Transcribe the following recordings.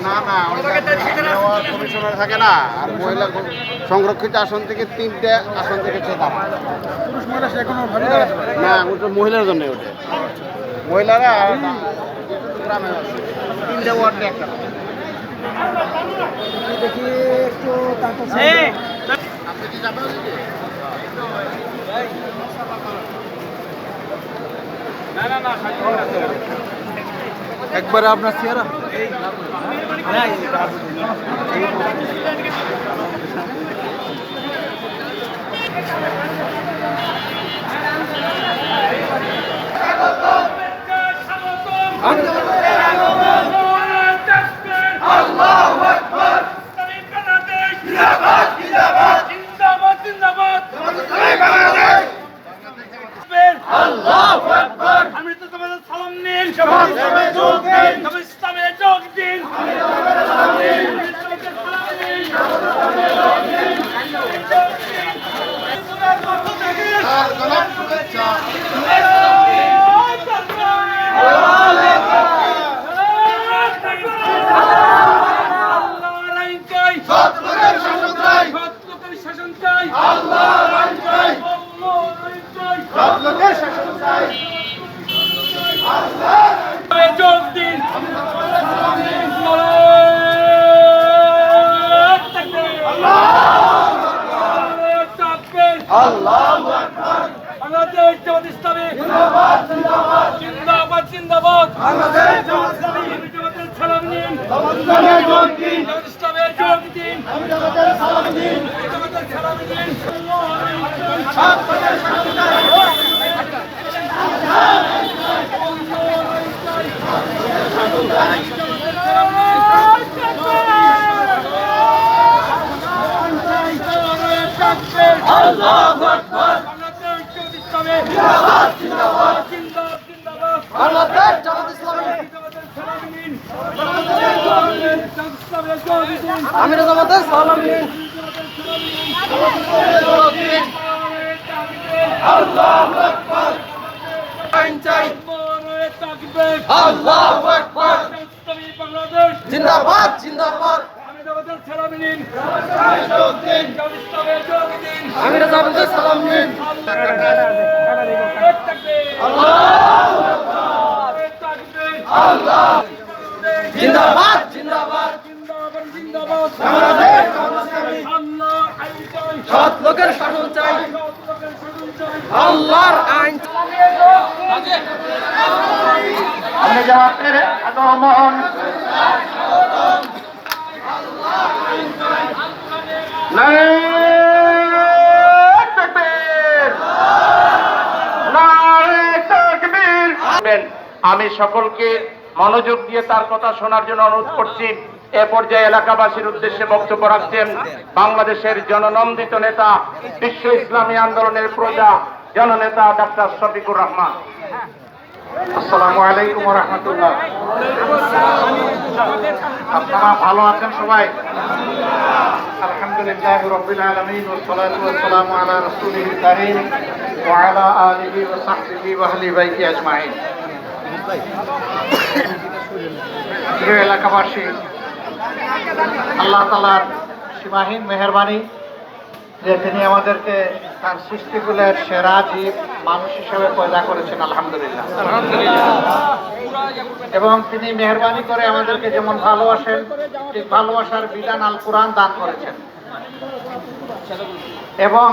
না না কমিশনার থাকে না, আর মহিলা সংরক্ষিত আসন থেকে 3টে আসন থেকে পুরুষ মহিলা না, ওটা মহিলার জন্য। ওটা মহিলারা গ্রামে আছে, 3টে ওয়ার্ডে একটা। দেখি একটু আপনি কি যাবেন? একবারে আপনার চেহারা জিন্দাবাদ জিন্দাবাদ। জিন্দাবাদ জিন্দাবাদ জিন্দাবাদ। সৎ লোকের শাসন চাই, আল্লাহর আইন। আমি জামাতের আগমন আমি সকলকে মনোযোগ দিয়ে তার কথা শোনার জন্য অনুরোধ করছি। এ পর্যায়ে এলাকাবাসীর উদ্দেশ্যে বক্তব্য রাখছেন বাংলাদেশের জননন্দিত নেতা, বিশ্ব ইসলামী আন্দোলনের প্রজা জননেতা ডাক্তার শফিকুর রহমান। আসসালামু আলাইকুম ওয়া রাহমাতুল্লাহ। আপনারা ভালো আছেন সবাই? আলহামদুলিল্লাহ রাব্বিল আলামিন ওয়াস সালাতু ওয়াস সালামু আলা রাসূলিল কারীম ওয়া আলা আলিহি ওয়া সাহবিহি ওয়া আহলি বাইতি আজমাইন। প্রিয় এলাকাবাসী, আল্লাহ তাআলার সীমাহীন মেহেরবানি যে তিনি আমাদেরকে তার সৃষ্টিকুলের সেরা জীব মানুষ হিসেবে পয়দা করেছেন, আলহামদুলিল্লাহ। এবং তিনি মেহেরবানি করে আমাদেরকে যেমন ভালোবাসেন, ঠিক ভালোবাসার বিধান আল কোরআন দান করেছেন। এবং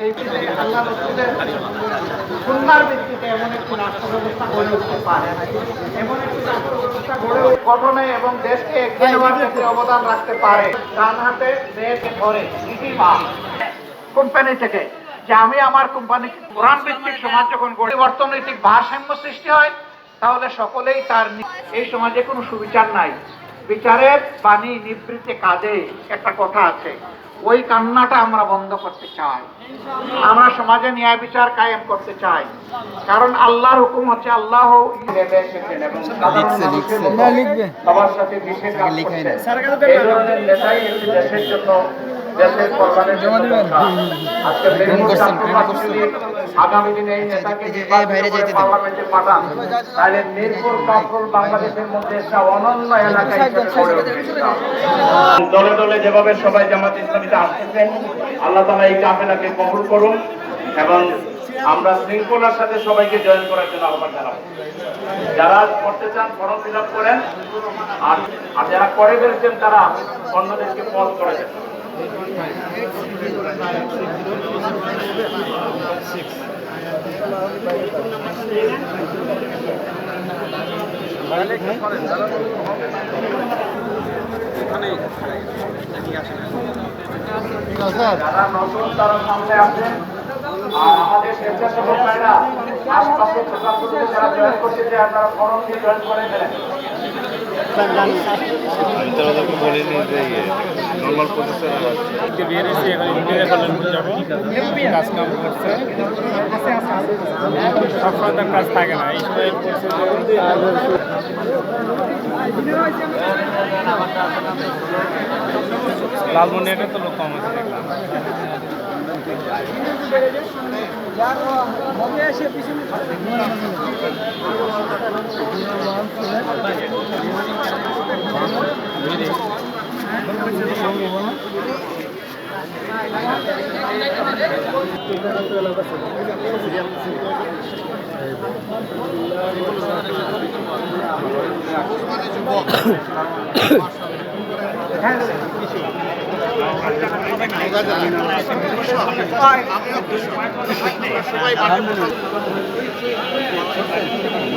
এই আল্লাহ রাসূলের সুন্নাহর ভিত্তিতে এমন একটি রাষ্ট্র ব্যবস্থা গড়ে উঠতে পারে, এমন একটি রাষ্ট্র ব্যবস্থা গঠনে এবং দেশকে এগিয়ে নেওয়ার ক্ষেত্রে অবদান রাখতে পারে। ডান হাতে দেশকে ধরে কোম্পানি থেকে যে আমি আমার কোম্পানি কোরআন ভিত্তিক সমাজ যখন গড়ে অর্থনৈতিক ভারসাম্য সৃষ্টি হয়, তাহলে সকলেই তার। এই সমাজে কোনো সুবিচার নাই, বিচারের বাণী নিবৃত্তে কাজে একটা কথা আছে, ওই কান্নাটা আমরা বন্ধ করতে চাই। আমরা সমাজে ন্যায় বিচার কায়েম করতে চাই, কারণ আল্লাহর হুকুম হচ্ছে আল্লাহ সবার সাথে দেশের জন্য দেশের কল্যাণের জন্য আজকে আগামী দিনে এই নেতাকে পার্লামেন্টে পাঠান, তাহলে মিরপুর কাফরুল বাংলাদেশের মধ্যে একটা অনন্য এলাকা হিসেবে গড়ে উঠবে। দলে দলে যেভাবে সবাই জামাত ইসলামীতে আসতেছেন, আল্লাহ তাআলা এই কাফেলাকে কবুল করুন এবং আমরা শৃঙ্খলার সাথে সবাইকে জয়েন করার জন্য আহ্বান জানাবো। যারা করতে চান ফর্ম ফিল আপ করেন, আর যারা করে ফেলছেন তারা অন্যদেরকে পজ করে দেন। যারা নতুন তারা সামনে আসেন, আর আমাদের স্বেচ্ছাসেবক ভাইরা আশপাশে দোকানগুলোতে যারা জয়েন করতে চায় আপনারা ফর্ম দিয়ে জয়েন করে ফেলেন। কাজ থাকে না এই সময় লালমনিয়াটা তো লোক কম আছে দেখলাম।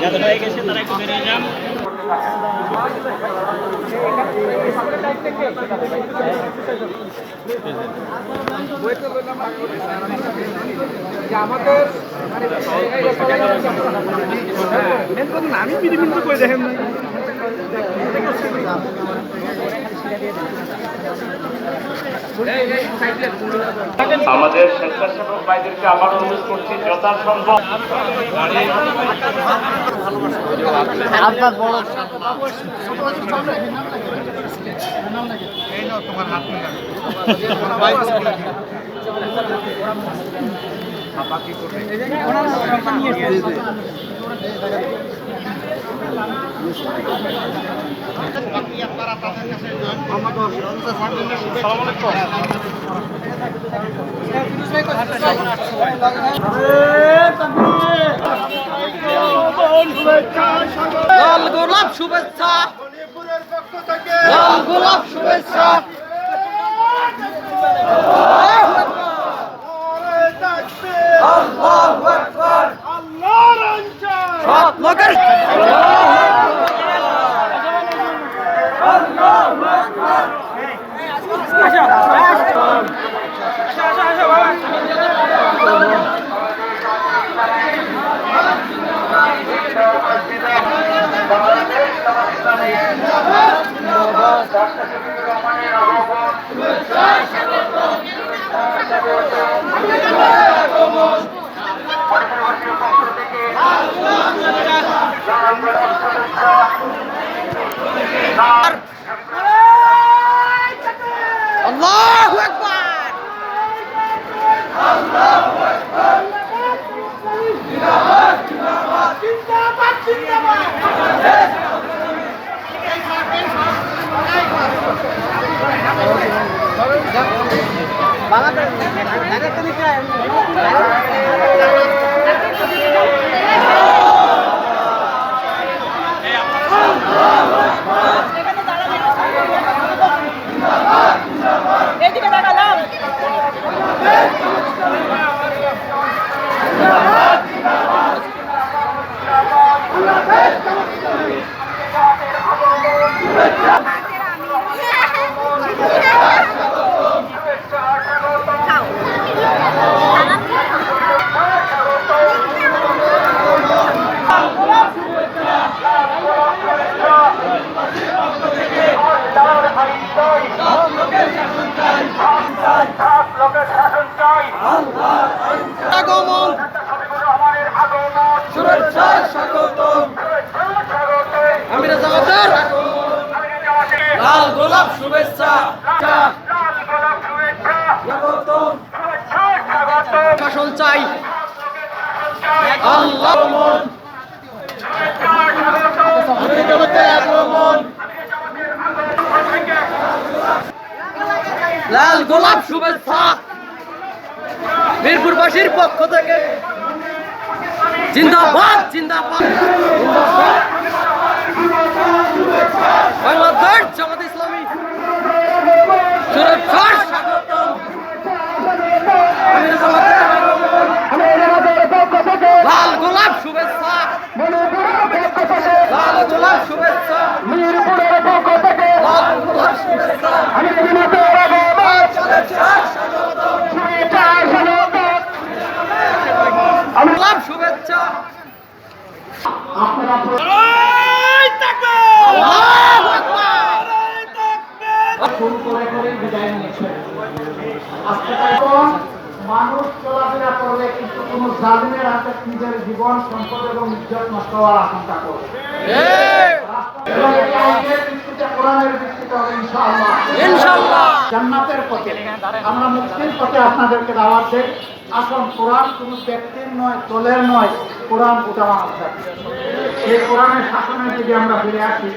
যাদের হয়ে গেছে তারা একটু বেরিয়ে যান। আমি মিনিমিন করে দেখেন আমাদের স্বেচ্ছাসেবক ভাইদেরকে আবার অনুরোধ করছি যথাসম্ভব তোমার হাত লাল গোলাপ শুভেচ্ছা, লাল গোলাপ শুভেচ্ছা। আল্লাহু আকবার, আল্লাহর আঞ্জাম, সব লোকের আল্লাহু আকবার। আল্লাহু আকবার, আল্লাহু আকবার। জিন্দাবাদ জিন্দাবাদ জিন্দাবাদ জিন্দাবাদ। বাংলাদেশ এদিকে দেখালাম। আগমন শুভেচ্ছা স্বাগতম, আমিরা জামাতের লাল গোলাপ শুভেচ্ছা, লাল গোলাপ শুভেচ্ছা। শাসন চাই। আল্লাহ লাল গোলাপ শুভেচ্ছা মিরপুরবাসীর পক্ষ থেকে। জিন্দাবাদ জিন্দাবাদ বাংলাদেশ জামাত ইসলামী সুরক্ষার স্বাগতম। লাল গোলাপ শুভেচ্ছা লাল গোলাপ শুভেচ্ছা লাল গোলাপ শুভেচ্ছা গোলাপ শুভেচ্ছা। ফুল করে করে বিদায় নিয়েছেন। আজকে তাই মানুষ চলাফেরা করলে কিন্তু কোন জালিমের হাতে নিজের জীবন সম্পদ এবং ইজ্জত নষ্ট হওয়ার আশঙ্কা করবে। এবং এই আইনের ভিত্তিতে, কোরআনের ভিত্তিতে হবে ইনশাআল্লাহ। ইনশাআল্লাহ জান্নাতের পথে আমরা মুক্তির পথে আপনাদেরকে দাওয়াত দেই। আসুন, কোরআন কোন ব্যক্তির নয়, দলের নয়, কোরআন গোটা মানুষের। এই কোরআনের শাসনের দিকে আমরা ফিরে আসি।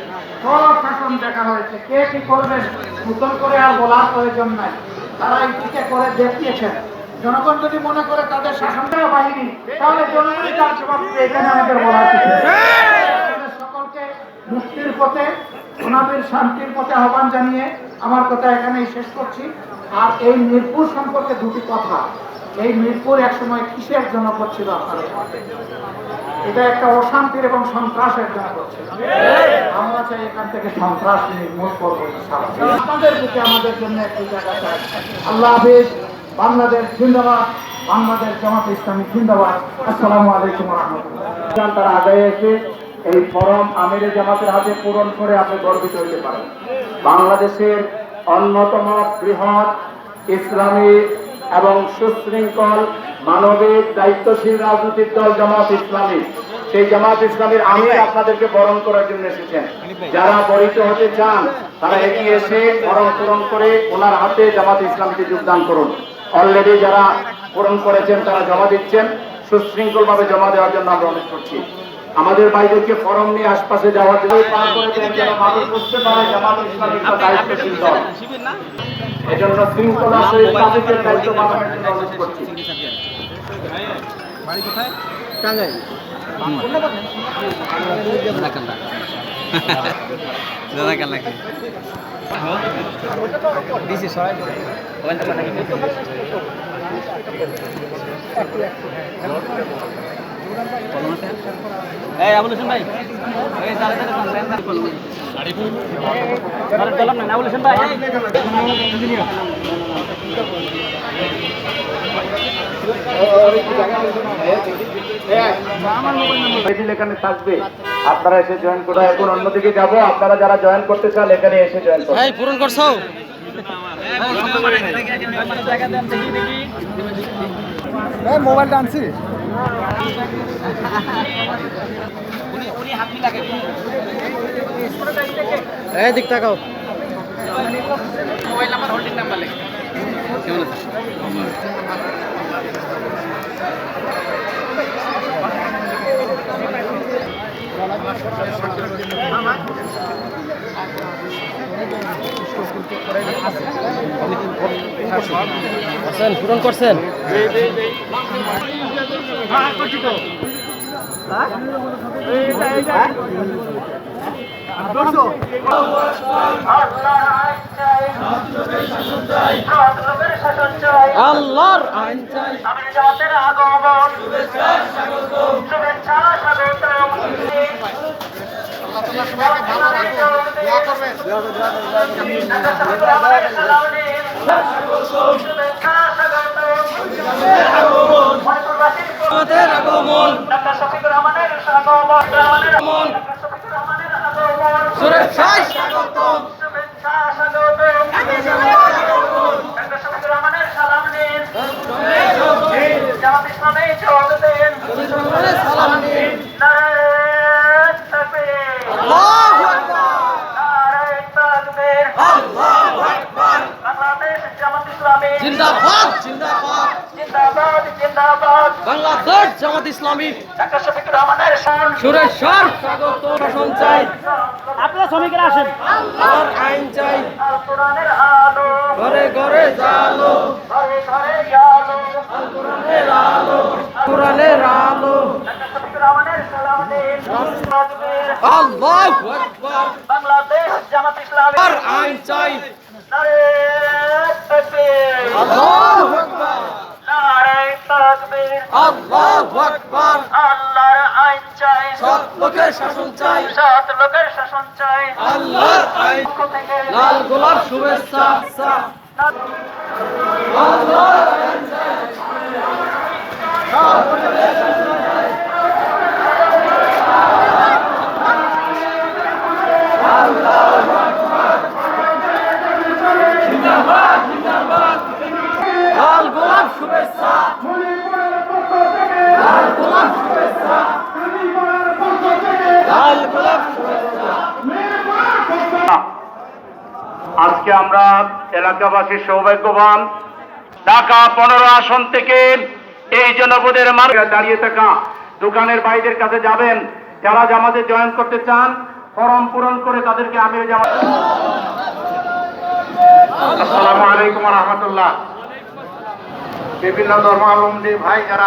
সব শাসন দেখা হয়েছে, কে কি করবেন নতুন করে আর বলার প্রয়োজন নাই। তারা ইতিকে করে দেখিয়েছেন। জনগণ যদি মনে করে তাদের শাসনটা বাহিনী, তাহলে জনগণই তার জবাব দেবে। এখানে আমাদের বলার কিছু নেই। আমাদের সকলকে মুক্তির পথে, সোনাবির শান্তির পথে আহ্বান জানিয়ে আমার কথা এখানেই শেষ করছি। আর এই মিরপুর সম্পর্কে দুটি কথা। এই মিরপুর একসময় কিসের জনপদ ছিল আপনারা? এটা একটা অশান্তির এবং সন্ত্রাসের জনপদ ছিল। আমরা চাই এখান থেকে সন্ত্রাস নির্মূল করবো ইনশাআল্লাহ। আপনাদের বুকে আমাদের জন্য একটি জায়গা চাই। আল্লাহ হাফেজ। বাংলাদেশ জিন্দাবাদ, বাংলাদেশ জামাত ইসলামী জিন্দাবাদ। আসসালামু আলাইকুম ওয়া রাহমাতুল্লাহ। তারা আগে এসে এই ফরম আমিরে জামাতের হাতে পূরণ করে আপনি গর্বিত হতে পারেন। বাংলাদেশের অন্যতম বৃহৎ ইসলামী এবং সুশৃঙ্খল মানবিক দায়িত্বশীল রাজনৈতিক দল জামাত ইসলামী। সেই জামাত ইসলামীর আমির আপনাদেরকে বরণ করার জন্য এসেছেন। যারা বরিত হতে চান তারা এগিয়ে এসে ফরম পূরণ করে ওনার হাতে জামাত ইসলামীতে যোগদান করুন। অলরেডি যারা পূরণ করেছেন তারা জমা দিচ্ছেন। সুশৃঙ্খল ভাবে জমা দেওয়ার জন্য আমরা অনুরোধ করছি। আমাদের ভাইদেরকে ফরম নিয়ে আশপাশে যাওয়ার জন্য পার করে দেন, যেন মানুষ বুঝতে পারে জামাত ইসলামী একটা দায়িত্বশীল দল। এজন্য শৃঙ্খলা সহিত তাদেরকে দায়িত্ব পালনের জন্য অনুরোধ করছি। বাড়ি কোথায়? টাঙ্গাইল দাদা কাল লাগে দিছি সবাই এই আবুল হোসেন ভাই এই তারে তারে সামনে তারে চলাম না আবুল হোসেন ভাই এখানে থাকবে, আপনারা এসে জয়েন করে। এখন অন্যদিকে যাব, আপনারা যারা জয়েন করতে চান এখানে এসে জয়েন করুন। এই পূরণ করছো মোবাইলটা আনছি এই দিক তাকাও মোবাইল নাম্বার হোল্ডিং নাম্বার লেখা কেমন আছে পূরণ করছেন আল্লাহর আইন চাই আমি জামাতের আগমন শুভেচ্ছা স্বাগতম আমাদের আগমন সুরক্ষায় স্বাগতম সালাম দিন আল্লাহু আকবার জিন্দাবাদ জিন্দাবাদ জিন্দাবাদ জিন্দাবাদ জামাত ইসলামী ডাক্তার শফিকুর রহমানের সুরেশ্বর স্বাগত শাসন চাই। আপনারা শ্রমিকেরা আসেন। আল্লাহর আইন চাই। আল কোরআনের আলো, ঘরে ঘরে জালো, ঘরে ঘরে আলো, কোরআনের আলো, কোরআনের আলো। ডাক্তার শফিকুর রহমানের সালাম দিন। তাকবীর, আল্লাহু আকবার। বাংলাদেশ জামাত ইসলামী আল্লাহর আইন চাই। নারে তাকবীর, আল্লাহু আকবার। নারে তাকবীর, আল্লাহু আকবার। আল্লাহর আইন চাই, সৎ লোকের শাসন চাই। সৎ লোকের শাসন চাই। আল্লাহর আইন। পক্ষ থেকে লাল গোলাপ শুভেচ্ছা। আল্লাহর আইন চাই। লাল গোলাপ শুভেচ্ছা। লাল গোলাপ শুভেচ্ছা। লাল গোলাপ শুভেচ্ছা। আজকে আমরা এলাকাবাসী সৌভাগ্যবান, ঢাকা 15 আসন থেকে এই জনপদের মানুষ দাঁড়িয়ে থাকা দোকানের ভাইদের কাছে যাবেন, যারা জামাতে জয়েন করতে চান ফরম পূরণ করে তাদেরকে আমিও জামাত। আসসালামু আলাইকুম ওয়া রাহমাতুল্লাহ। বিভিন্ন ধর্মাবলম্বী ভাই যারা